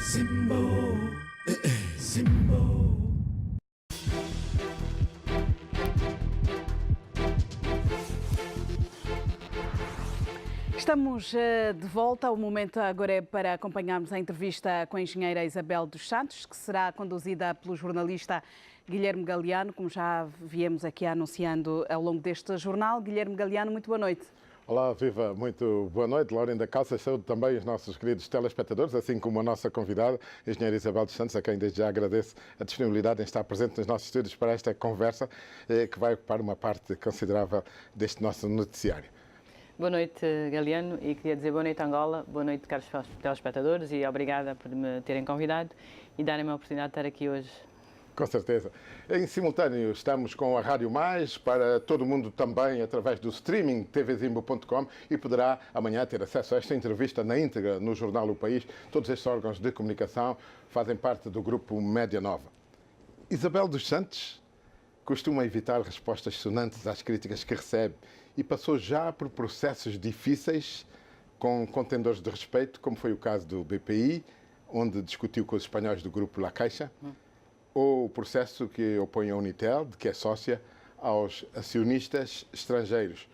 Zimbo, Zimbo. Estamos de volta. O momento agora é para acompanharmos a entrevista com a engenheira Isabel dos Santos, que será conduzida pelo jornalista Guilherme Galeano, como já viemos aqui anunciando ao longo deste jornal. Guilherme Galeano, muito boa noite. Olá, viva, muito boa noite. Laurinda Calças, saúde também os nossos queridos telespectadores, assim como a nossa convidada, a engenheira Isabel dos Santos, a quem desde já agradeço a disponibilidade em estar presente nos nossos estúdios para esta conversa, que vai ocupar uma parte considerável deste nosso noticiário. Boa noite, Galeano, e queria dizer boa noite, Angola, boa noite, caros telespectadores, e obrigada por me terem convidado e darem-me a oportunidade de estar aqui hoje. Com certeza. Em simultâneo estamos com a Rádio Mais, para todo o mundo também através do streaming tvzimbo.com, e poderá amanhã ter acesso a esta entrevista na íntegra no jornal O País. Todos estes órgãos de comunicação fazem parte do grupo Média Nova. Isabel dos Santos costuma evitar respostas sonantes às críticas que recebe e passou já por processos difíceis com contendores de respeito, como foi o caso do BPI, onde discutiu com os espanhóis do grupo La Caixa, ou o processo que opõe a Unitel, de que é sócia, aos acionistas estrangeiros,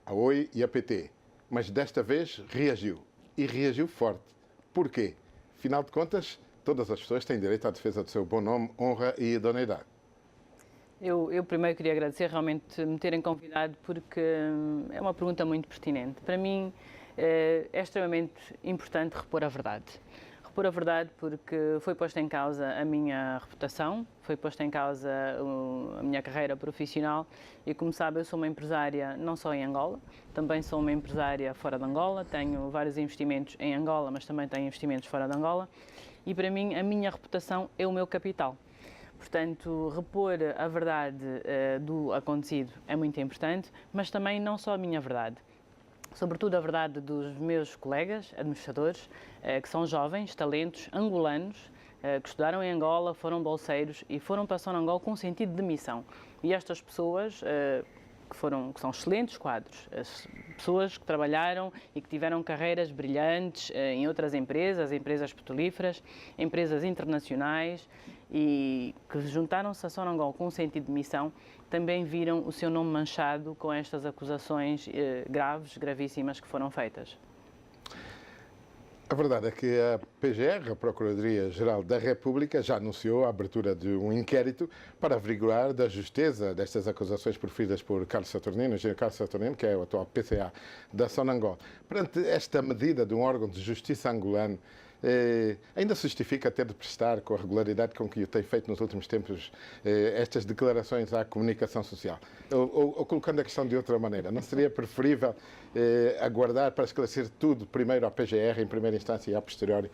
a Oi e a PT. Mas desta vez reagiu, e reagiu forte. Porquê? Afinal de contas, todas as pessoas têm direito à defesa do seu bom nome, honra e idoneidade. Eu primeiro queria agradecer realmente me terem convidado, porque é uma pergunta muito pertinente. Para mim é extremamente importante repor a verdade. Repor a verdade porque foi posta em causa a minha reputação, foi posta em causa a minha carreira profissional e, como sabe, eu sou uma empresária não só em Angola, também sou uma empresária fora de Angola, tenho vários investimentos em Angola, mas também tenho investimentos fora de Angola, e para mim a minha reputação é o meu capital. Portanto, repor a verdade do acontecido é muito importante, mas também não só a minha verdade. Sobretudo a verdade dos meus colegas, administradores, que são jovens, talentos, angolanos, que estudaram em Angola, foram bolseiros e foram para São Angola com um sentido de missão. E estas pessoas, que são excelentes quadros, pessoas que trabalharam e que tiveram carreiras brilhantes em outras empresas, empresas petrolíferas, empresas internacionais, e que juntaram-se a São Angola com um sentido de missão, também viram o seu nome manchado com estas acusações gravíssimas que foram feitas. A verdade é que a PGR, a Procuradoria-Geral da República, já anunciou a abertura de um inquérito para averiguar da justeza destas acusações proferidas por Carlos Saturnino, o engenheiro Carlos Saturnino, que é o atual PCA da Sonangol. Perante esta medida de um órgão de justiça angolano, ainda se justifica ter de prestar, com a regularidade com que o tem feito nos últimos tempos, estas declarações à comunicação social? Ou colocando a questão de outra maneira, não seria preferível aguardar para esclarecer tudo primeiro à PGR, em primeira instância, e a posteriori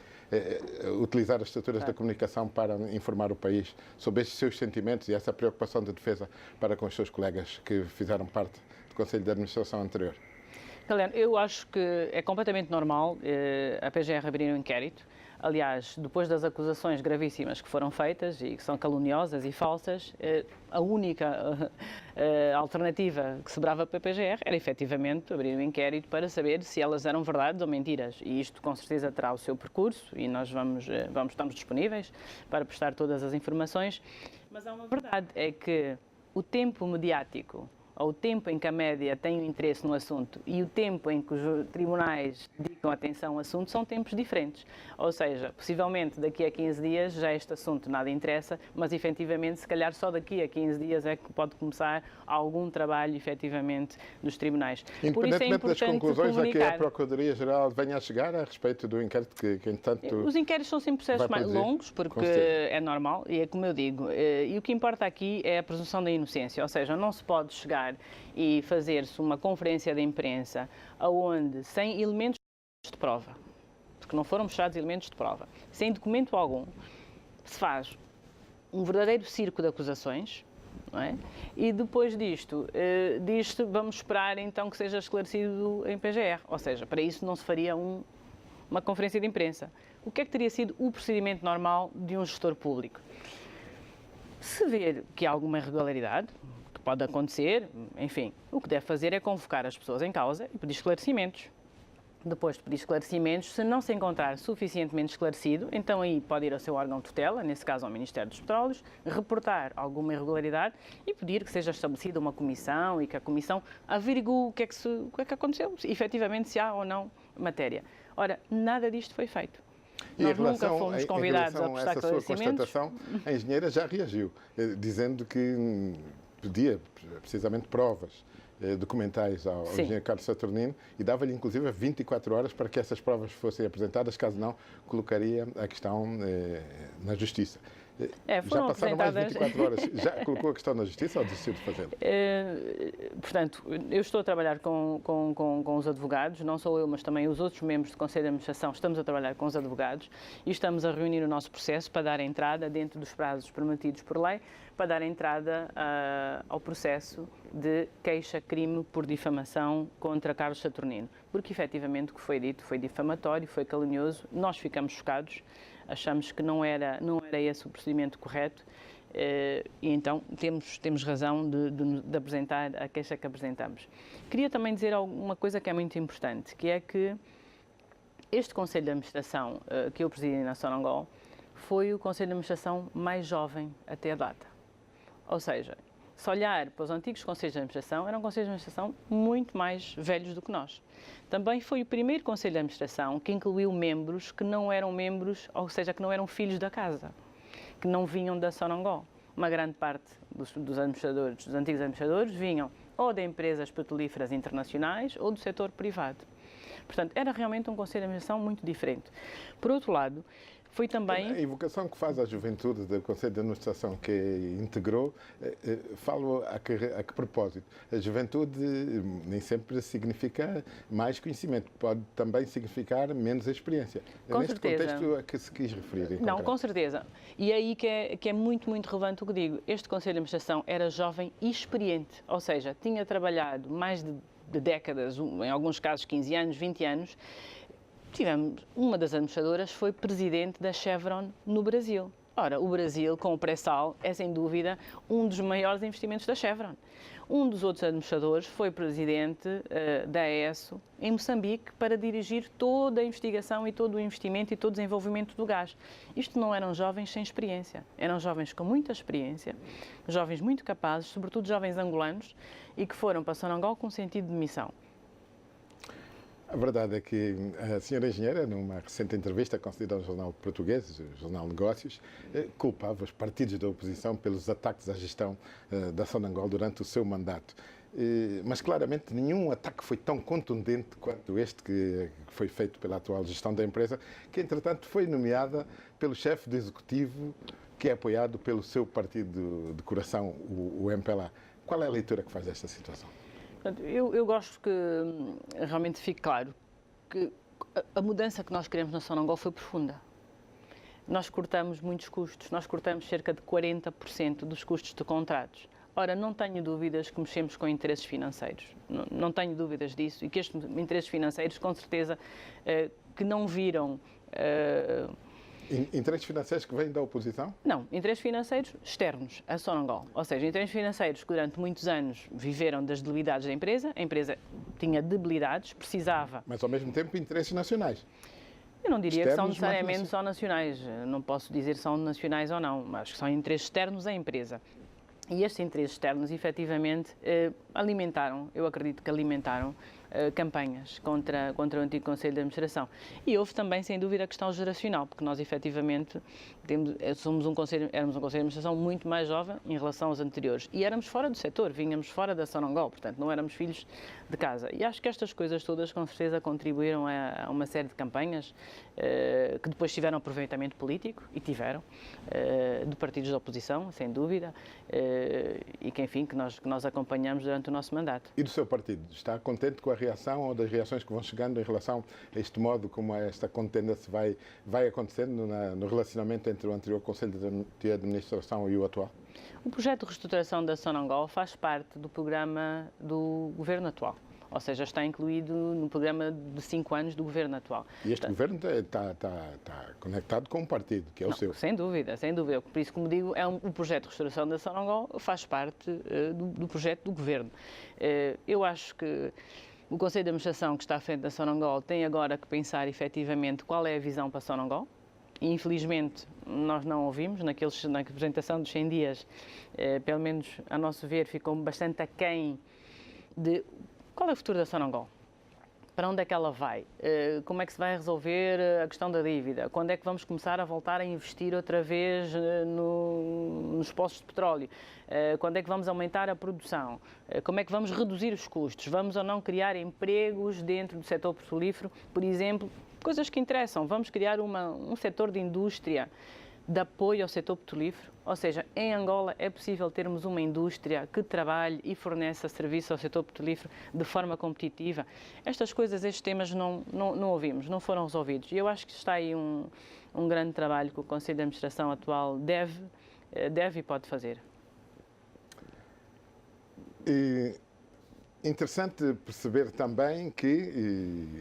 utilizar as estruturas da comunicação para informar o país sobre estes seus sentimentos e essa preocupação de defesa para com os seus colegas que fizeram parte do Conselho de Administração anterior? Galeano, eu acho que é completamente normal a PGR abrir um inquérito. Aliás, depois das acusações gravíssimas que foram feitas e que são caluniosas e falsas, a única alternativa que sobrava para a PGR era efetivamente abrir um inquérito para saber se elas eram verdades ou mentiras. E isto com certeza terá o seu percurso e nós estamos disponíveis para prestar todas as informações. Mas há uma verdade, é que o tempo mediático, ou o tempo em que a média tem um interesse no assunto e o tempo em que os tribunais dedicam atenção ao assunto são tempos diferentes. Ou seja, possivelmente daqui a 15 dias já este assunto nada interessa, mas efetivamente se calhar só daqui a 15 dias é que pode começar algum trabalho efetivamente dos tribunais. Independentemente das conclusões a que a Procuradoria-Geral venha a chegar a respeito do inquérito que entanto... Os inquéritos são sempre processos mais longos, porque é normal, e é como eu digo, e o que importa aqui é a presunção da inocência, ou seja, não se pode chegar e fazer-se uma conferência de imprensa onde, sem elementos de prova, porque não foram mostrados elementos de prova, sem documento algum, se faz um verdadeiro circo de acusações, não é? E depois disto, vamos esperar então que seja esclarecido em PGR, ou seja, para isso não se faria uma conferência de imprensa. O que é que teria sido o procedimento normal de um gestor público? Se ver que há alguma irregularidade, pode acontecer, enfim, o que deve fazer é convocar as pessoas em causa e pedir esclarecimentos. depois de pedir esclarecimentos. Se não se encontrar suficientemente esclarecido, então aí pode ir ao seu órgão de tutela, nesse caso ao Ministério dos Petróleos, reportar alguma irregularidade e pedir que seja estabelecida uma comissão e que a comissão averigue o que é que aconteceu, se, efetivamente se há ou não matéria. Ora, nada disto foi feito. Nós nunca fomos convidados a prestar esclarecimentos. Sua constatação, a engenheira já reagiu, dizendo que pedia precisamente provas documentais ao engenheiro Carlos Saturnino e dava-lhe inclusive 24 horas para que essas provas fossem apresentadas, caso não, colocaria a questão na Justiça. Já passaram mais de 24 horas. Já colocou a questão na Justiça ou desistiu de fazê-lo? Portanto, eu estou a trabalhar com os advogados, não sou eu, mas também os outros membros do Conselho de Administração, estamos a trabalhar com os advogados e estamos a reunir o nosso processo para dar entrada, dentro dos prazos permitidos por lei, para dar entrada ao processo de queixa-crime por difamação contra Carlos Saturnino. Porque, efetivamente, o que foi dito foi difamatório, foi calunioso, nós ficamos chocados, achamos que não era esse o procedimento correto e então temos razão de apresentar a queixa que apresentamos. Queria também dizer uma coisa que é muito importante, que é que este Conselho de Administração que eu presidi na Sonangol foi o Conselho de Administração mais jovem até a data. Ou seja, se olhar para os antigos Conselhos de Administração, eram Conselhos de Administração muito mais velhos do que nós. Também foi o primeiro Conselho de Administração que incluiu membros que não eram membros, ou seja, que não eram filhos da casa, que não vinham da Sonangol. Uma grande parte dos administradores, dos antigos administradores, vinham ou de empresas petrolíferas internacionais ou do setor privado. Portanto, era realmente um Conselho de Administração muito diferente. Por outro lado, foi também... A evocação que faz à juventude do Conselho de Administração que integrou, falo a que propósito? A juventude nem sempre significa mais conhecimento, pode também significar menos experiência. Com Neste certeza. contexto a que se quis referir? Não, com certeza. E é aí que é muito, muito relevante o que digo. Este Conselho de Administração era jovem e experiente, ou seja, tinha trabalhado mais de décadas, em alguns casos 15 anos, 20 anos. Uma das administradoras foi presidente da Chevron no Brasil. Ora, o Brasil, com o pré-sal, é sem dúvida um dos maiores investimentos da Chevron. Um dos outros administradores foi presidente da ESSO em Moçambique para dirigir toda a investigação e todo o investimento e todo o desenvolvimento do gás. Isto não eram jovens sem experiência, eram jovens com muita experiência, jovens muito capazes, sobretudo jovens angolanos, e que foram para Sonangol com sentido de missão. A verdade é que a senhora engenheira, numa recente entrevista concedida ao jornal português, o Jornal Negócios, culpava os partidos da oposição pelos ataques à gestão da Sonangol durante o seu mandato. Mas claramente nenhum ataque foi tão contundente quanto este que foi feito pela atual gestão da empresa, que entretanto foi nomeada pelo chefe do executivo, que é apoiado pelo seu partido de coração, o MPLA. Qual é a leitura que faz desta situação? Eu gosto que realmente fique claro que a mudança que nós queremos na Sonangol foi profunda. Nós cortamos muitos custos, nós cortamos cerca de 40% dos custos de contratos. Ora, não tenho dúvidas que mexemos com interesses financeiros, não tenho dúvidas disso, e que estes interesses financeiros, com certeza, que não viram... Interesses financeiros que vêm da oposição? Não, interesses financeiros externos a Sonangol. Ou seja, interesses financeiros que durante muitos anos viveram das debilidades da empresa. A empresa tinha debilidades, precisava... Mas ao mesmo tempo interesses nacionais. Eu não diria que são Externos, necessariamente só nacionais. Não posso dizer se são nacionais ou não, mas que são interesses externos à empresa. E estes interesses externos, efetivamente, alimentaram, eu acredito que alimentaram, campanhas contra o antigo Conselho de Administração. E houve também, sem dúvida, a questão geracional, porque nós, efetivamente, éramos um Conselho de Administração muito mais jovem em relação aos anteriores. E éramos fora do setor, vínhamos fora da Sonangol, portanto, não éramos filhos de casa. E acho que estas coisas todas, com certeza, contribuíram a uma série de campanhas que depois tiveram aproveitamento político, e tiveram, de partidos da oposição, sem dúvida, e que, enfim, que nós acompanhamos durante o nosso mandato. E do seu partido? Está contente com a reação ou das reações que vão chegando em relação a este modo como esta contenda se vai acontecendo no relacionamento entre o anterior Conselho de Administração e o atual? O projeto de reestruturação da Sonangol faz parte do programa do governo atual. Ou seja, está incluído no programa de 5 anos do governo atual. E este governo está conectado com um partido, que é o seu. Sem dúvida, sem dúvida. Por isso, como digo, o projeto de restauração da Sonangol faz parte do projeto do governo. Eu acho que O Conselho de Administração, que está à frente da Sonangol, tem agora que pensar efetivamente qual é a visão para a Sonangol. E, infelizmente, nós não ouvimos, na apresentação dos 100 dias, pelo menos a nosso ver, ficou bastante aquém de qual é o futuro da Sonangol. Para onde é que ela vai? Como é que se vai resolver a questão da dívida? Quando é que vamos começar a voltar a investir outra vez nos poços de petróleo? Quando é que vamos aumentar a produção? Como é que vamos reduzir os custos? Vamos ou não criar empregos dentro do setor petrolífero? Por exemplo, coisas que interessam. Vamos criar um setor de indústria de apoio ao setor petrolífero, ou seja, em Angola é possível termos uma indústria que trabalhe e forneça serviço ao setor petrolífero de forma competitiva. Estas coisas, estes temas não ouvimos, não foram resolvidos. E eu acho que está aí um grande trabalho que o Conselho de Administração atual deve e pode fazer. Interessante perceber também que,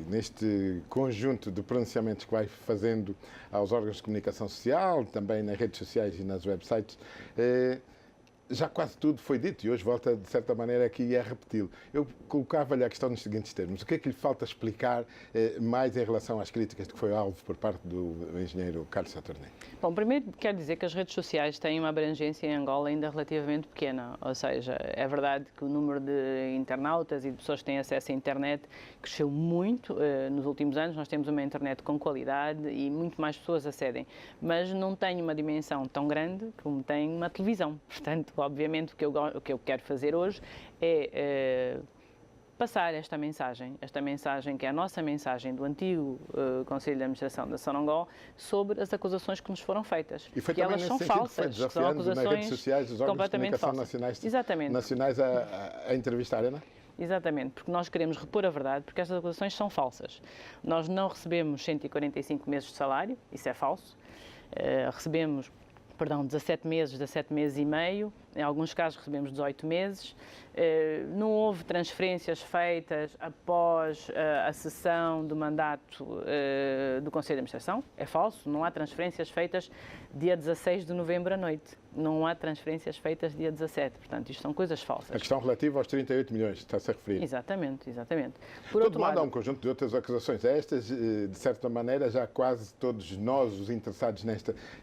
neste conjunto de pronunciamentos que vai fazendo aos órgãos de comunicação social, também nas redes sociais e nas websites, já quase tudo foi dito e hoje volta, de certa maneira, aqui a repeti-lo. Eu colocava-lhe a questão nos seguintes termos. O que é que lhe falta explicar mais em relação às críticas de que foi alvo por parte do engenheiro Carlos Saturnino? Bom, primeiro quero dizer que as redes sociais têm uma abrangência em Angola ainda relativamente pequena, ou seja, é verdade que o número de internautas e de pessoas que têm acesso à internet cresceu muito nos últimos anos. Nós temos uma internet com qualidade e muito mais pessoas acedem, mas não tem uma dimensão tão grande como tem uma televisão. Portanto, obviamente, o que eu quero fazer hoje é passar esta mensagem que é a nossa mensagem do antigo Conselho de Administração da Sonangol sobre as acusações que nos foram feitas. E foi que também elas são nesse sentido falsas, que são acusações nas redes sociais, os órgãos de completamente comunicação falsas. nacionais a entrevistarem, não é? Exatamente, porque nós queremos repor a verdade, porque estas acusações são falsas. Nós não recebemos 145 meses de salário, isso é falso. Recebemos 17 meses e meio, em alguns casos recebemos 18 meses. Não houve transferências feitas após a sessão do mandato do Conselho de Administração, é falso, não há transferências feitas dia 16 de novembro à noite, não há transferências feitas dia 17, portanto isto são coisas falsas. A questão relativa aos 38 milhões, está-se a referir. Exatamente. Por outro lado, há um conjunto de outras acusações. Estas, de certa maneira, já quase todos nós, os interessados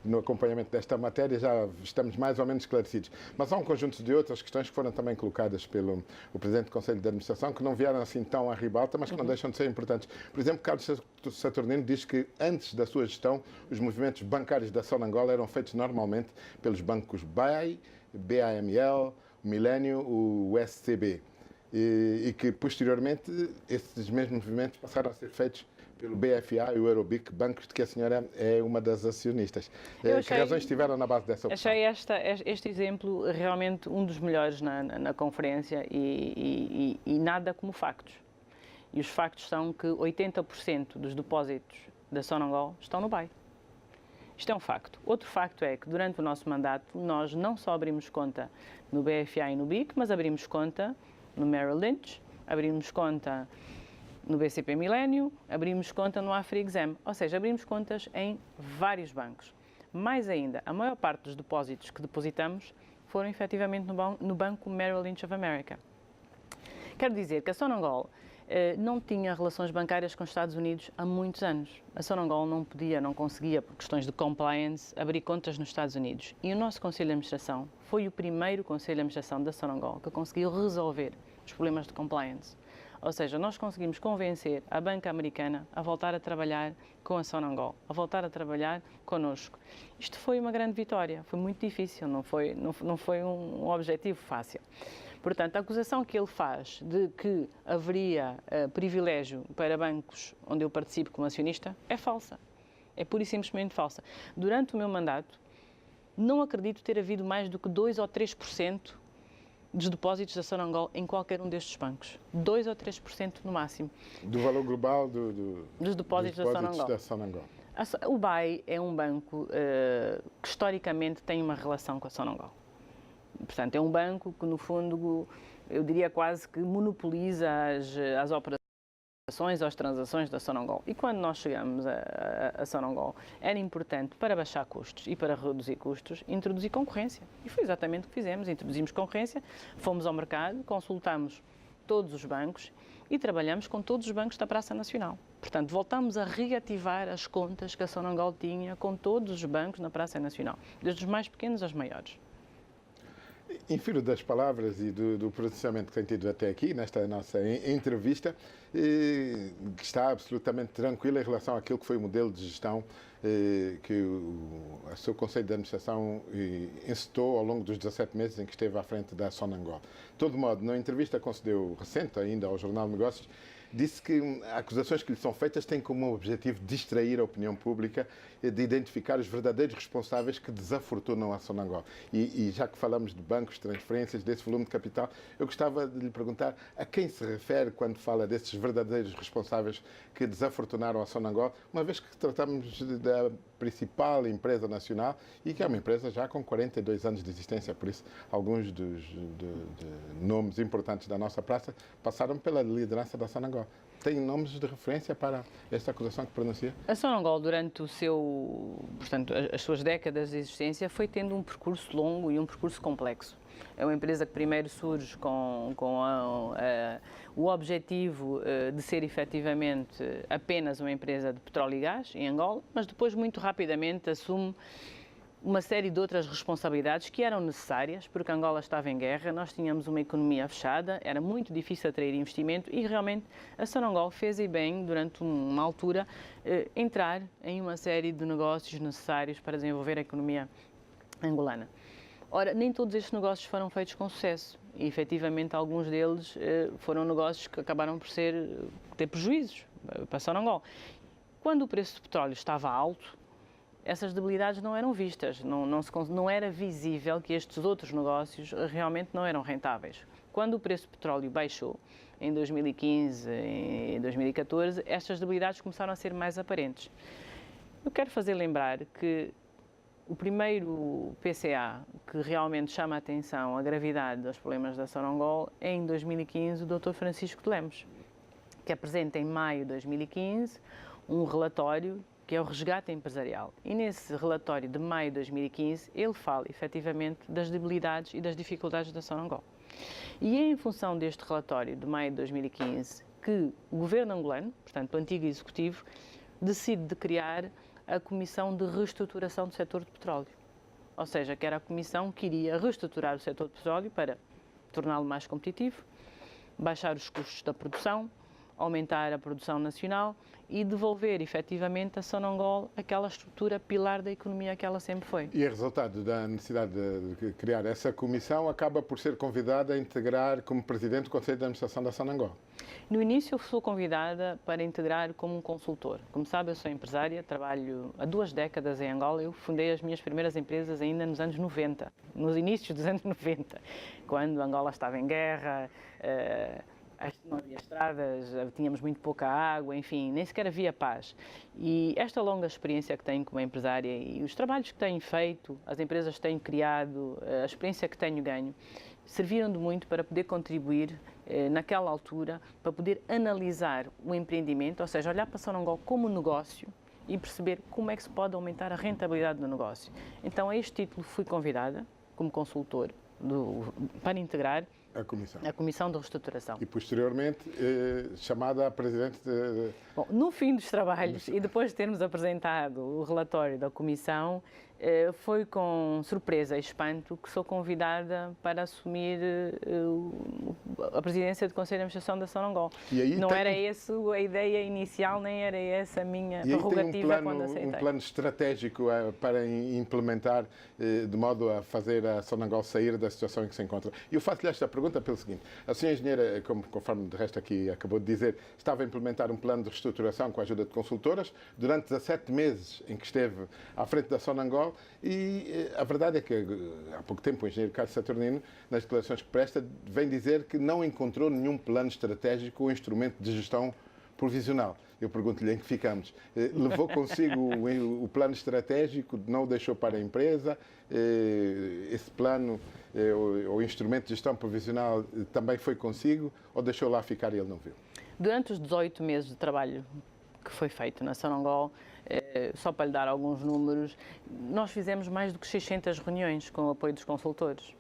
no acompanhamento desta matéria, já estamos mais ou menos esclarecidos. Mas há um conjunto de outras questões que foram também colocadas pelo Presidente do Conselho de Administração, que não vieram assim tão à ribalta, mas que não deixam de ser importantes. Por exemplo, Carlos Saturnino diz que, antes da sua gestão, os movimentos bancários da Sonangol eram feitos normalmente pelos bancos BAI, BAML, o Milênio, o SCB. E que, posteriormente, esses mesmos movimentos passaram a ser feitos pelo BFA e o Eurobic, bancos de que a senhora é uma das acionistas. Que razões tiveram na base dessa opção? Achei este exemplo realmente um dos melhores na conferência e nada como factos. E os factos são que 80% dos depósitos da Sonangol estão no BAI. Isto é um facto. Outro facto é que, durante o nosso mandato, nós não só abrimos conta no BFA e no BIC, mas abrimos conta no Merrill Lynch, abrimos conta no BCP Milênio, abrimos conta no AfriExam, ou seja, abrimos contas em vários bancos. Mais ainda, a maior parte dos depósitos que depositamos foram efetivamente no banco Merrill Lynch of America. Quero dizer que a Sonangol não tinha relações bancárias com os Estados Unidos há muitos anos. A Sonangol não conseguia, por questões de compliance, abrir contas nos Estados Unidos. E o nosso Conselho de Administração foi o primeiro Conselho de Administração da Sonangol que conseguiu resolver os problemas de compliance. Ou seja, nós conseguimos convencer a banca americana a voltar a trabalhar com a Sonangol, a voltar a trabalhar connosco. Isto foi uma grande vitória, foi muito difícil, não foi um objetivo fácil. Portanto, a acusação que ele faz de que haveria privilégio para bancos onde eu participo como acionista é falsa. É pura e simplesmente falsa. Durante o meu mandato, não acredito ter havido mais do que 2 ou 3% dos depósitos da Sonangol em qualquer um destes bancos. 2 ou 3% no máximo. Do valor global dos depósitos da Sonangol. O BAI é um banco que historicamente tem uma relação com a Sonangol. Portanto, é um banco que, no fundo, eu diria quase que monopoliza as operações, as transações da Sonangol. E quando nós chegamos a Sonangol, era importante, para baixar custos e para reduzir custos, introduzir concorrência. E foi exatamente o que fizemos. Introduzimos concorrência, fomos ao mercado, consultamos todos os bancos e trabalhamos com todos os bancos da Praça Nacional. Portanto, voltamos a reativar as contas que a Sonangol tinha com todos os bancos na Praça Nacional, desde os mais pequenos aos maiores. Infiro das palavras e do processamento que tem tido até aqui, nesta nossa entrevista, que está absolutamente tranquila em relação àquilo que foi o modelo de gestão que o seu Conselho de Administração incitou ao longo dos 17 meses em que esteve à frente da Sonangol. De todo modo, na entrevista que concedeu recente ainda ao Jornal de Negócios, disse que acusações que lhe são feitas têm como objetivo distrair a opinião pública de identificar os verdadeiros responsáveis que desafortunam a Sonangol. E já que falamos de bancos, transferências, desse volume de capital, eu gostava de lhe perguntar a quem se refere quando fala desses verdadeiros responsáveis que desafortunaram a Sonangol, uma vez que tratamos da principal empresa nacional e que é uma empresa já com 42 anos de existência, por isso alguns dos nomes importantes da nossa praça passaram pela liderança da Sonangol. Tem nomes de referência para esta acusação que pronuncia? A Sonangol, durante portanto, as suas décadas de existência, foi tendo um percurso longo e um percurso complexo. É uma empresa que primeiro surge com o objetivo de ser efetivamente apenas uma empresa de petróleo e gás em Angola, mas depois muito rapidamente assume uma série de outras responsabilidades que eram necessárias, porque Angola estava em guerra, nós tínhamos uma economia fechada, era muito difícil atrair investimento e realmente a Sonangol fez e bem, durante uma altura, entrar em uma série de negócios necessários para desenvolver a economia angolana. Ora, nem todos estes negócios foram feitos com sucesso e, efetivamente, alguns deles foram negócios que acabaram por ter prejuízos para a Sonangol. Quando o preço do petróleo estava alto, essas debilidades não eram vistas, não era visível que estes outros negócios realmente não eram rentáveis. Quando o preço do petróleo baixou, em 2015 e 2014, estas debilidades começaram a ser mais aparentes. Eu quero fazer lembrar que o primeiro PCA que realmente chama a atenção a gravidade dos problemas da Sonangol é, em 2015, o Dr. Francisco de Lemos, que apresenta em maio de 2015 um relatório que é o resgate empresarial. E nesse relatório de maio de 2015, ele fala, efetivamente, das debilidades e das dificuldades da Sonangol. E é em função deste relatório de maio de 2015 que o governo angolano, portanto, o antigo executivo, decide criar a Comissão de Reestruturação do Setor de Petróleo. Ou seja, que era a comissão que iria reestruturar o setor de petróleo para torná-lo mais competitivo, baixar os custos da produção, aumentar a produção nacional e devolver, efetivamente, a Sonangol aquela estrutura pilar da economia que ela sempre foi. E o resultado da necessidade de criar essa comissão acaba por ser convidada a integrar como presidente do Conselho de Administração da Sonangol. No início, eu fui convidada para integrar como um consultor. Como sabe, eu sou empresária, trabalho há 2 décadas em Angola. Eu fundei as minhas primeiras empresas ainda nos anos 90, nos inícios dos anos 90, quando Angola estava em guerra, não havia estradas, tínhamos muito pouca água, enfim, nem sequer havia paz. E esta longa experiência que tenho como empresária e os trabalhos que tenho feito, as empresas que tenho criado, a experiência que tenho ganho, serviram de muito para poder contribuir naquela altura, para poder analisar o empreendimento, ou seja, olhar para Sonangol como negócio e perceber como é que se pode aumentar a rentabilidade do negócio. Então, a este título fui convidada como consultor para integrar a Comissão de Reestruturação. E, posteriormente, chamada a Presidente de... Bom, no fim dos trabalhos e depois de termos apresentado o relatório da Comissão, foi com surpresa e espanto que sou convidada para assumir a presidência do Conselho de Administração da Sonangol. Não era essa a ideia inicial, nem era essa a minha prerrogativa quando aceitei. Um plano estratégico para implementar, de modo a fazer a Sonangol sair da situação em que se encontra. E eu faço-lhe esta pergunta pelo seguinte: a senhora engenheira, conforme de resto aqui acabou de dizer, estava a implementar um plano de reestruturação com a ajuda de consultoras durante 17 meses em que esteve à frente da Sonangol. E a verdade é que há pouco tempo o engenheiro Carlos Saturnino, nas declarações que presta, vem dizer que não encontrou nenhum plano estratégico ou instrumento de gestão provisional. Eu pergunto-lhe em que ficamos. Levou consigo o plano estratégico, não o deixou para a empresa? Esse plano ou instrumento de gestão provisional também foi consigo ou deixou lá ficar e ele não viu? Durante os 18 meses de trabalho que foi feito na Sonangol, só para lhe dar alguns números, nós fizemos mais do que 600 reuniões com o apoio dos consultores.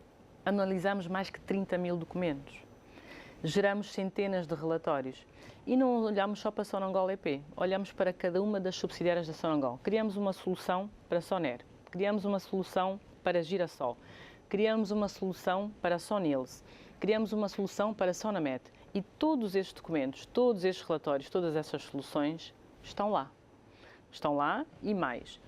Analisámos mais que 30 mil documentos. geramos centenas de relatórios. E não olhamos só para a Sonangol EP, olhamos para cada uma das subsidiárias da Sonangol. Criamos uma solução para a Soner, criamos uma solução para a Girassol, criamos uma solução para a Sonils, criamos uma solução para a Sonamet. E todos estes documentos, todos estes relatórios, todas essas soluções estão lá. Estão lá e mais.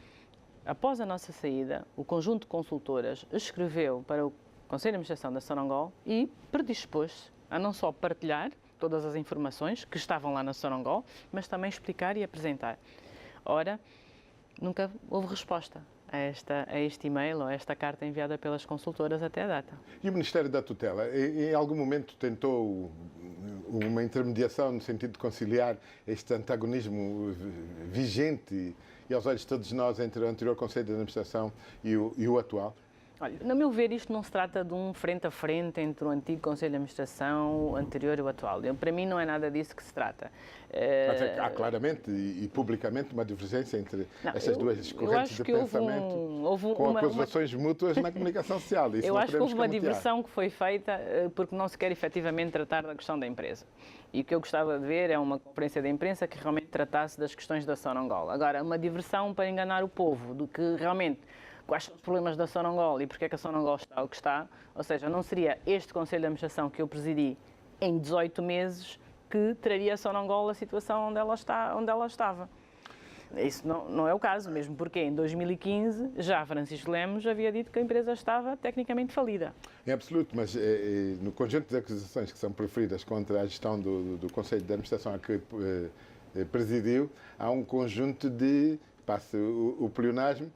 Após a nossa saída, o conjunto de consultoras escreveu para o Conselho de Administração da Sonangol e predispôs-se a não só partilhar todas as informações que estavam lá na Sonangol, mas também explicar e apresentar. Ora, nunca houve resposta a este e-mail ou a esta carta enviada pelas consultoras até a data. E o Ministério da Tutela, em algum momento tentou uma intermediação no sentido de conciliar este antagonismo vigente e aos olhos de todos nós entre o anterior Conselho de Administração e o atual? Olha, no meu ver, isto não se trata de um frente a frente entre o antigo Conselho de Administração, o anterior e o atual. Para mim não é nada disso que se trata. Mas há claramente e publicamente uma divergência entre estas duas correntes de pensamento com acusações mútuas na comunicação social. Eu acho que houve uma diversão que foi feita porque não se quer efetivamente tratar da questão da empresa. E o que eu gostava de ver é uma conferência de imprensa que realmente tratasse das questões da Sonangol. Agora, uma diversão para enganar o povo, do que realmente quais são os problemas da Sonangol e porque é que a Sonangol está o que está, ou seja, não seria este Conselho de Administração que eu presidi em 18 meses que traria a Sonangol a situação onde ela estava. Isso não é o caso, mesmo porque em 2015 já Francisco Lemos havia dito que a empresa estava tecnicamente falida. Em absoluto, mas no conjunto de acusações que são proferidas contra a gestão do Conselho de Administração a que presidiu, há um conjunto de, passe o pleonasmo,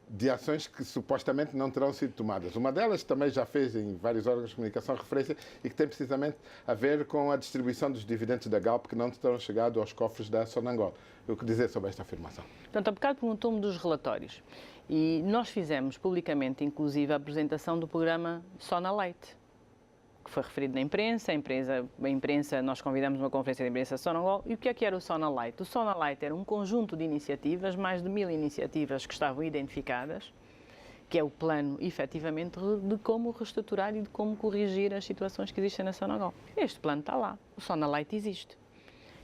de ações que supostamente não terão sido tomadas. Uma delas também já fez em vários órgãos de comunicação referência e que tem precisamente a ver com a distribuição dos dividendos da Galp que não terão chegado aos cofres da Sonangol. O que dizer sobre esta afirmação? Portanto, há bocado perguntou-me dos relatórios e nós fizemos publicamente, inclusive, a apresentação do programa Sonalight, que foi referido na imprensa. A imprensa, nós convidamos uma conferência de imprensa Sonangol. E o que era o Sonalight? O Sonalight era um conjunto de iniciativas, mais de 1000 iniciativas que estavam identificadas, que é o plano, efetivamente, de como reestruturar e de como corrigir as situações que existem na Sonangol. Este plano está lá. O Sonalight existe.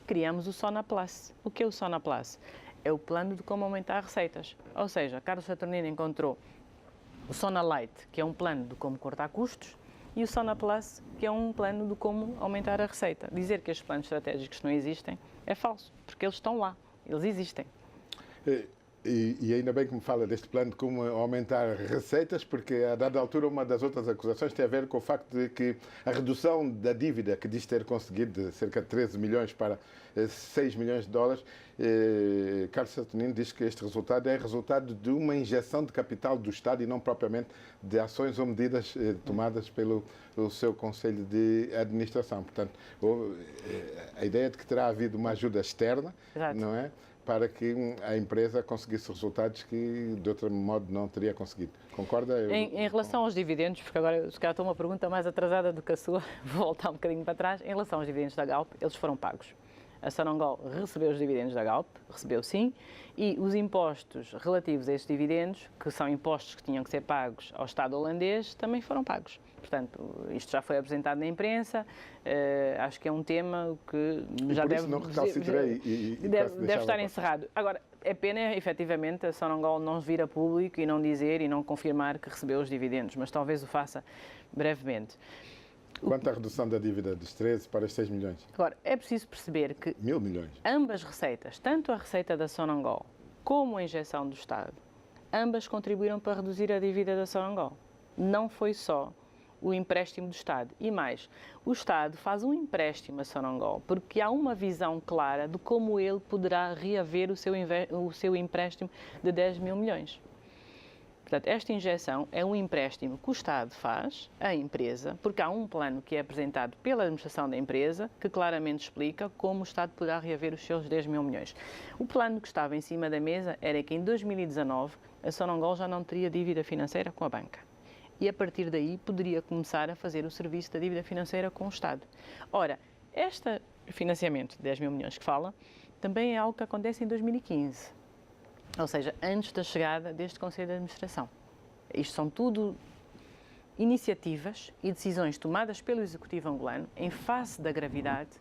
Criamos o Sonaplus. O que é o Sonaplus? É o plano de como aumentar receitas. Ou seja, Carlos Saturnino encontrou o Sonalight, que é um plano de como cortar custos, e o Sonaplus, que é um plano de como aumentar a receita. Dizer que estes planos estratégicos não existem é falso, porque eles estão lá, eles existem. E ainda bem que me fala deste plano de como aumentar receitas, porque a dada altura uma das outras acusações tem a ver com o facto de que a redução da dívida que diz ter conseguido de cerca de 13 milhões para 6 milhões de dólares, Carlos Saturnino diz que este resultado é resultado de uma injeção de capital do Estado e não propriamente de ações ou medidas tomadas pelo seu Conselho de Administração. Portanto, a ideia de que terá havido uma ajuda externa, Exato, não é? Para que a empresa conseguisse resultados que de outro modo não teria conseguido. Concorda? Em relação aos dividendos, porque agora se calhar estou uma pergunta mais atrasada do que a sua, vou voltar um bocadinho para trás. Em relação aos dividendos da Galp, eles foram pagos. A Sonangol recebeu os dividendos da Galp, recebeu sim, e os impostos relativos a esses dividendos, que são impostos que tinham que ser pagos ao Estado holandês, também foram pagos. Portanto, isto já foi apresentado na imprensa, acho que é um tema que já deve estar encerrado. Agora, é pena, efetivamente, a Sonangol não vir a público e não dizer e não confirmar que recebeu os dividendos, mas talvez o faça brevemente. Quanto à redução da dívida dos 13 para os 6 milhões? Agora, é preciso perceber que 1000 milhões. Ambas receitas, tanto a receita da Sonangol como a injeção do Estado, ambas contribuíram para reduzir a dívida da Sonangol. Não foi só o empréstimo do Estado. E mais, o Estado faz um empréstimo a Sonangol porque há uma visão clara de como ele poderá reaver o seu empréstimo de 10 mil milhões. Portanto, esta injeção é um empréstimo que o Estado faz à empresa, porque há um plano que é apresentado pela administração da empresa que claramente explica como o Estado poderá reaver os seus 10 mil milhões. O plano que estava em cima da mesa era que em 2019 a Sonangol já não teria dívida financeira com a banca. E a partir daí poderia começar a fazer o serviço da dívida financeira com o Estado. Ora, este financiamento de 10 mil milhões que fala também é algo que acontece em 2015. Ou seja, antes da chegada deste Conselho de Administração. Isto são tudo iniciativas e decisões tomadas pelo Executivo angolano em face da gravidade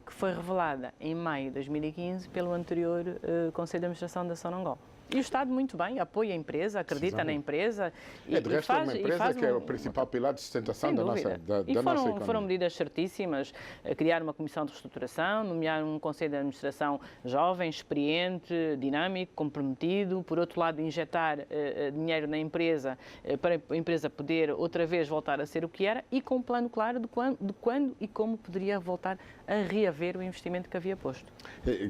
que foi revelada em maio de 2015 pelo anterior Conselho de Administração da Sonangol. E o Estado, muito bem, apoia a empresa, acredita na empresa. De resto, é uma empresa que é o principal pilar de sustentação da nossa economia. Foram medidas certíssimas, criar uma comissão de reestruturação, nomear um Conselho de Administração jovem, experiente, dinâmico, comprometido. Por outro lado, injetar dinheiro na empresa para a empresa poder outra vez voltar a ser o que era e com um plano claro de quando e como poderia voltar a reaver o investimento que havia posto.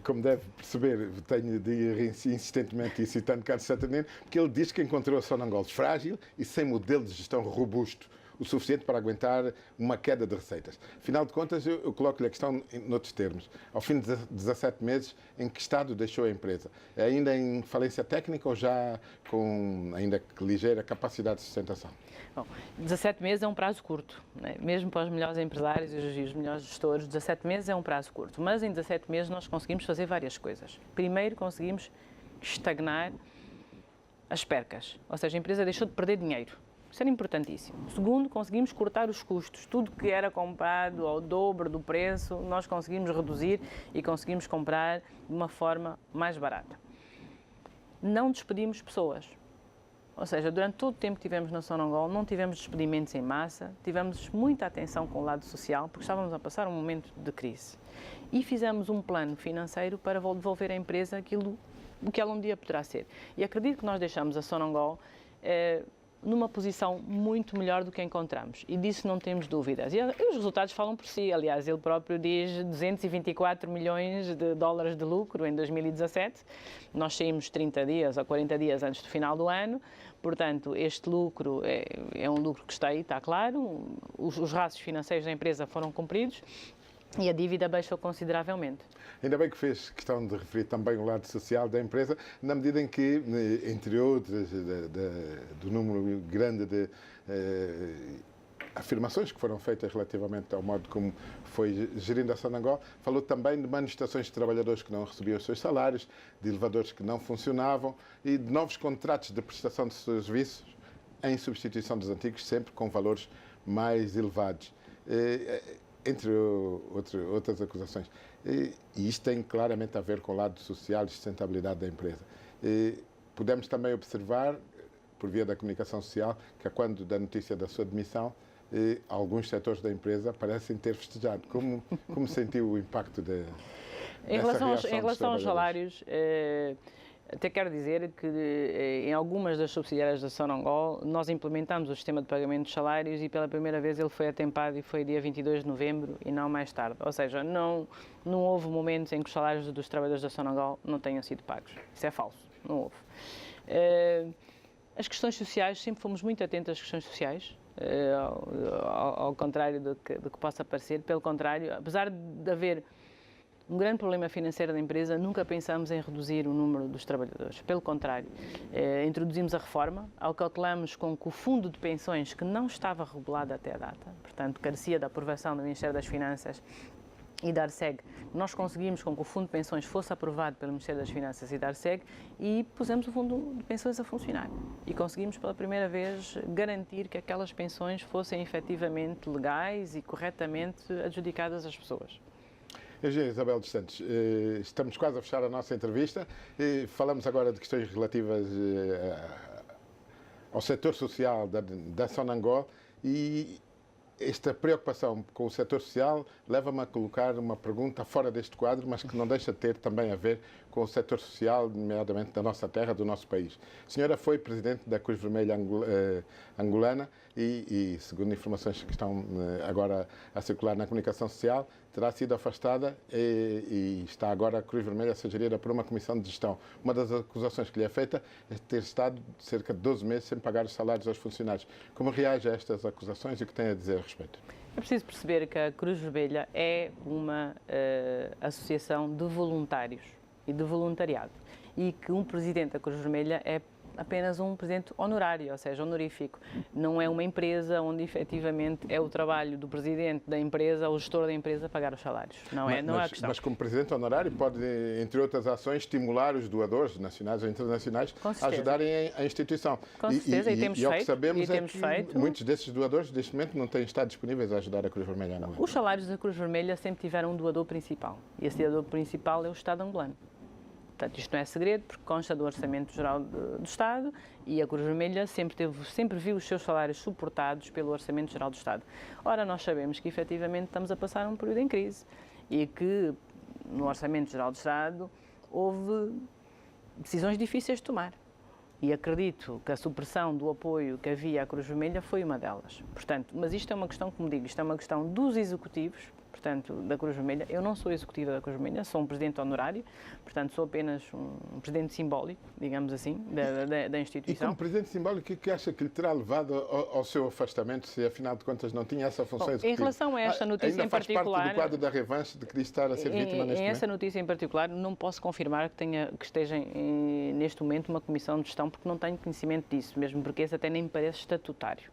Como deve perceber, tenho de ir insistentemente citando Carlos Saturnino, porque ele diz que encontrou a Sonangol frágil e sem modelo de gestão robusto, o suficiente para aguentar uma queda de receitas. Afinal de contas, eu coloco-lhe a questão noutros termos. Ao fim de 17 meses, em que estado deixou a empresa? É ainda em falência técnica ou já com, ainda que ligeira, capacidade de sustentação? Bom, 17 meses é um prazo curto, né? Mesmo para os melhores empresários e os melhores gestores, 17 meses é um prazo curto, mas em 17 meses nós conseguimos fazer várias coisas. Primeiro, conseguimos estagnar as percas, ou seja, a empresa deixou de perder dinheiro. Isso era importantíssimo. Segundo, conseguimos cortar os custos. Tudo que era comprado ao dobro do preço, nós conseguimos reduzir e conseguimos comprar de uma forma mais barata. Não despedimos pessoas. Ou seja, durante todo o tempo que tivemos na Sonangol, não tivemos despedimentos em massa, tivemos muita atenção com o lado social, porque estávamos a passar um momento de crise. E fizemos um plano financeiro para devolver à empresa aquilo o que ela um dia poderá ser. E acredito que nós deixamos a Sonangol numa posição muito melhor do que encontramos. E disso não temos dúvidas. E os resultados falam por si. Aliás, ele próprio diz 224 milhões de dólares de lucro em 2017. Nós saímos 30 dias ou 40 dias antes do final do ano. Portanto, este lucro é um lucro que está aí, está claro. Os rastros financeiros da empresa foram cumpridos. E a dívida baixou consideravelmente. Ainda bem que fez questão de referir também o lado social da empresa, na medida em que, entre outras, do número grande de afirmações que foram feitas relativamente ao modo como foi gerindo a Sonangol, falou também de manifestações de trabalhadores que não recebiam os seus salários, de elevadores que não funcionavam e de novos contratos de prestação de serviços em substituição dos antigos, sempre com valores mais elevados. Entre outras acusações. E isto tem claramente a ver com o lado social e sustentabilidade da empresa. Podemos também observar, por via da comunicação social, que quando da notícia da sua demissão, alguns setores da empresa parecem ter festejado. Como sentiu o impacto dessa reação? Em relação aos salários, até quero dizer que em algumas das subsidiárias da Sonangol nós implementamos o sistema de pagamento dos salários e pela primeira vez ele foi atempado e foi dia 22 de novembro e não mais tarde. Ou seja, não houve momentos em que os salários dos trabalhadores da Sonangol não tenham sido pagos. Isso é falso, não houve. As questões sociais, sempre fomos muito atentos às questões sociais, ao contrário do que possa parecer. Pelo contrário, apesar de haver um grande problema financeiro da empresa, nunca pensamos em reduzir o número dos trabalhadores. Pelo contrário, introduzimos a reforma, acautelamos com que o fundo de pensões, que não estava regulado até a data, portanto, carecia da aprovação do Ministério das Finanças e da ARCEG, nós conseguimos com que o fundo de pensões fosse aprovado pelo Ministério das Finanças e da ARCEG e pusemos o fundo de pensões a funcionar. E conseguimos pela primeira vez garantir que aquelas pensões fossem efetivamente legais e corretamente adjudicadas às pessoas. Engenheira Isabel dos Santos, estamos quase a fechar a nossa entrevista. Falamos agora de questões relativas ao setor social da Sonangol e esta preocupação com o setor social leva-me a colocar uma pergunta fora deste quadro, mas que não deixa de ter também a ver com o setor social, nomeadamente da nossa terra, do nosso país. A senhora foi presidente da Cruz Vermelha angolana e, segundo informações que estão agora a circular na comunicação social, terá sido afastada e está agora a Cruz Vermelha a ser gerida por uma comissão de gestão. Uma das acusações que lhe é feita é ter estado cerca de 12 meses sem pagar os salários aos funcionários. Como reage a estas acusações e o que tem a dizer a respeito? É preciso perceber que a Cruz Vermelha é uma associação de voluntários e de voluntariado e que um presidente da Cruz Vermelha é apenas um presidente honorário, ou seja, honorífico. Não é uma empresa onde efetivamente é o trabalho do presidente da empresa ou o gestor da empresa pagar os salários. Não é a questão. Mas como presidente honorário pode, entre outras ações, estimular os doadores nacionais ou internacionais a ajudarem a instituição. Com certeza, e temos o que feito. sabemos é que muitos desses doadores, neste momento, não têm estado disponíveis a ajudar a Cruz Vermelha. Não. Os salários da Cruz Vermelha sempre tiveram um doador principal. E esse doador principal é o Estado angolano. Portanto, isto não é segredo, porque consta do Orçamento Geral do Estado e a Cruz Vermelha sempre viu os seus salários suportados pelo Orçamento Geral do Estado. Ora, nós sabemos que, efetivamente, estamos a passar um período em crise e que, no Orçamento Geral do Estado, houve decisões difíceis de tomar. E acredito que a supressão do apoio que havia à Cruz Vermelha foi uma delas. Portanto, mas isto é uma questão, como digo, isto é uma questão dos executivos, portanto, da Cruz Vermelha. Eu não sou executiva da Cruz Vermelha, sou um presidente honorário, portanto, sou apenas um presidente simbólico, digamos assim, da instituição. E como presidente simbólico, o que acha que lhe terá levado ao seu afastamento, se afinal de contas não tinha essa função executiva? Em relação a esta notícia em particular... Ainda faz parte do quadro da revanche de que diz estar a ser vítima neste momento? Em essa notícia em particular, não posso confirmar que esteja neste momento uma comissão de gestão, porque não tenho conhecimento disso, mesmo porque esse até nem me parece estatutário.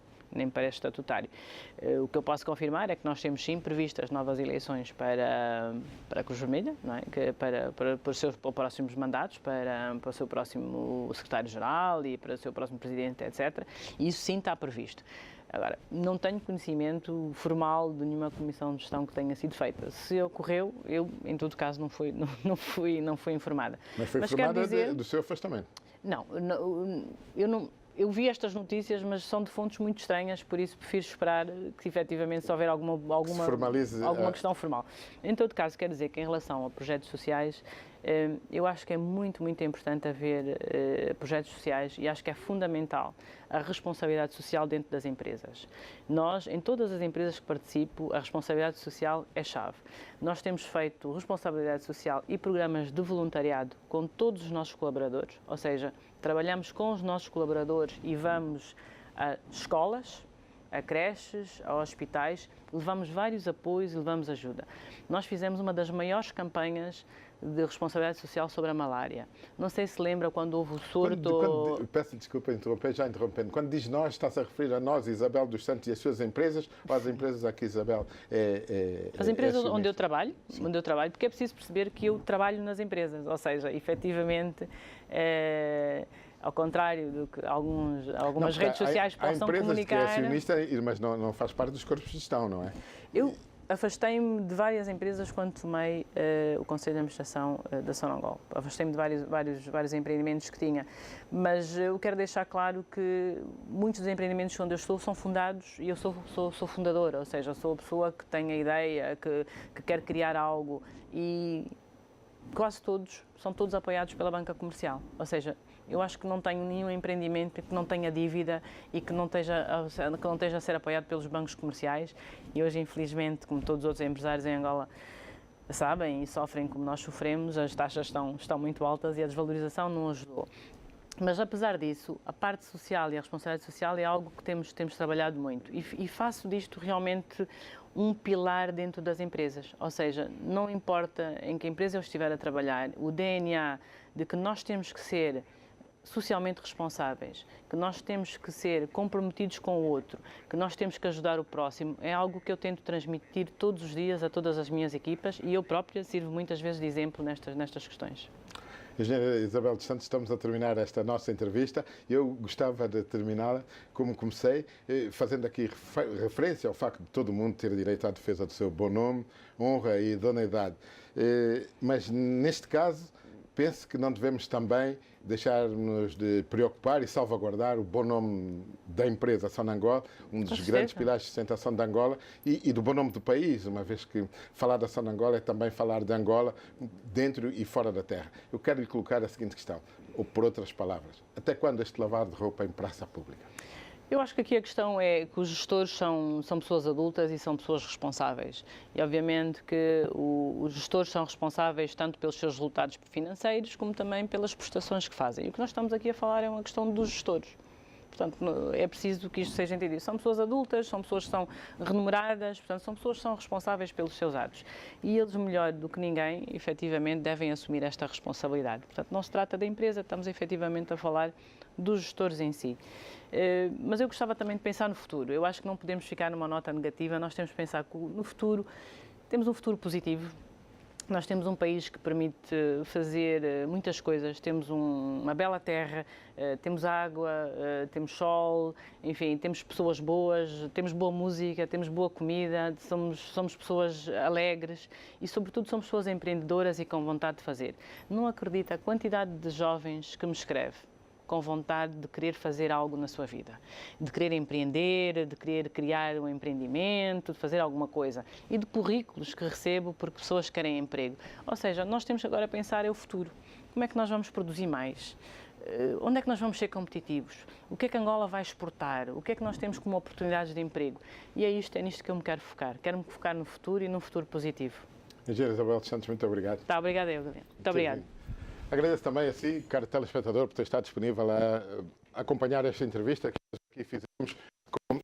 O que eu posso confirmar é que nós temos sim previstas novas eleições para a Cruz Vermelha, não é? para os seus próximos mandatos, para o seu próximo secretário-geral e para o seu próximo presidente, etc. E isso sim está previsto. Agora, não tenho conhecimento formal de nenhuma comissão de gestão que tenha sido feita. Se ocorreu, eu, em todo caso, não fui informada. Mas foi informada do seu afastamento? Não, eu vi estas notícias, mas são de fontes muito estranhas, por isso prefiro esperar que efetivamente se houver alguma questão formal. Em todo caso, quero dizer que em relação a projetos sociais, eu acho que é muito, muito importante haver projetos sociais e acho que é fundamental a responsabilidade social dentro das empresas. Nós, em todas as empresas que participo, a responsabilidade social é chave. Nós temos feito responsabilidade social e programas de voluntariado com todos os nossos colaboradores, ou seja, trabalhamos com os nossos colaboradores e vamos a escolas, a creches, a hospitais, levamos vários apoios e levamos ajuda. Nós fizemos uma das maiores campanhas de responsabilidade social sobre a malária. Não sei se lembra quando houve o surto... Peço desculpa interromper, já interrompendo. Quando diz nós, está-se a referir a nós, Isabel dos Santos e as suas empresas, ou às empresas a que Isabel As empresas onde eu trabalho, porque é preciso perceber que eu trabalho nas empresas, ou seja, efetivamente... Ao contrário do que algumas redes sociais possam comunicar... Há empresas que é acionista, mas não faz parte dos corpos de gestão, não é? Eu afastei-me de várias empresas quando tomei o Conselho de Administração da Sonangol. Afastei-me de vários empreendimentos que tinha. Mas eu quero deixar claro que muitos dos empreendimentos onde eu estou são fundados e eu sou fundadora, ou seja, sou a pessoa que tem a ideia, que quer criar algo e quase todos são todos apoiados pela banca comercial. Ou seja, eu acho que não tenho nenhum empreendimento que não tenha dívida e que não esteja a ser apoiado pelos bancos comerciais. E hoje, infelizmente, como todos os outros empresários em Angola sabem e sofrem como nós sofremos, as taxas estão muito altas e a desvalorização não ajudou. Mas, apesar disso, a parte social e a responsabilidade social é algo que temos trabalhado muito. E faço disto realmente um pilar dentro das empresas. Ou seja, não importa em que empresa eu estiver a trabalhar, o DNA de que nós temos que ser socialmente responsáveis, que nós temos que ser comprometidos com o outro, que nós temos que ajudar o próximo, é algo que eu tento transmitir todos os dias a todas as minhas equipas e eu própria sirvo muitas vezes de exemplo nestas questões. Engenheira Isabel dos Santos, estamos a terminar esta nossa entrevista. Eu gostava de terminá-la, como comecei, fazendo aqui referência ao facto de todo mundo ter direito à defesa do seu bom nome, honra e idoneidade. Mas, neste caso, penso que não devemos também deixar-nos de preocupar e salvaguardar o bom nome da empresa Sonangol, um dos grandes pilares de sustentação de Angola e do bom nome do país, uma vez que falar da Sonangol é também falar de Angola dentro e fora da terra. Eu quero lhe colocar a seguinte questão, ou por outras palavras, até quando este lavar de roupa em praça pública? Eu acho que aqui a questão é que os gestores são pessoas adultas e são pessoas responsáveis. E, obviamente, que os gestores são responsáveis tanto pelos seus resultados financeiros como também pelas prestações que fazem. E o que nós estamos aqui a falar é uma questão dos gestores. Portanto, é preciso que isto seja entendido. São pessoas adultas, são pessoas que são remuneradas, portanto, são pessoas que são responsáveis pelos seus atos. E eles, melhor do que ninguém, efetivamente, devem assumir esta responsabilidade. Portanto, não se trata da empresa, estamos efetivamente a falar dos gestores em si. Mas eu gostava também de pensar no futuro. Eu acho que não podemos ficar numa nota negativa, nós temos que pensar que no futuro, temos um futuro positivo. Nós temos um país que permite fazer muitas coisas, temos uma bela terra, temos água, temos sol, enfim, temos pessoas boas, temos boa música, temos boa comida, somos pessoas alegres e, sobretudo, somos pessoas empreendedoras e com vontade de fazer. Não acredito a quantidade de jovens que me escreve com vontade de querer fazer algo na sua vida, de querer empreender, de querer criar um empreendimento, de fazer alguma coisa, e de currículos que recebo porque pessoas querem emprego. Ou seja, nós temos agora a pensar é o futuro. Como é que nós vamos produzir mais? Onde é que nós vamos ser competitivos? O que é que Angola vai exportar? O que é que nós temos como oportunidades de emprego? E é nisto que eu me quero focar. Quero-me focar no futuro e num futuro positivo. Engenheira Isabel dos Santos, muito obrigado. Tá, obrigada eu, Galiano. Muito obrigado. Agradeço também a si, caro telespectador, por ter estado disponível a acompanhar esta entrevista que aqui fizemos com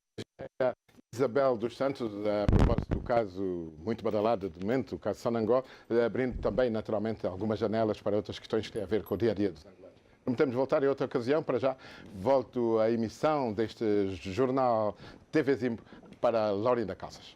a Isabel dos Santos, a propósito do caso muito badalado de momento, o caso Sonangol, abrindo também, naturalmente, algumas janelas para outras questões que têm a ver com o dia-a-dia dos angolanos. Prometemos voltar em outra ocasião. Para já, volto à emissão deste jornal TV Zimbo para Laurinda Calças.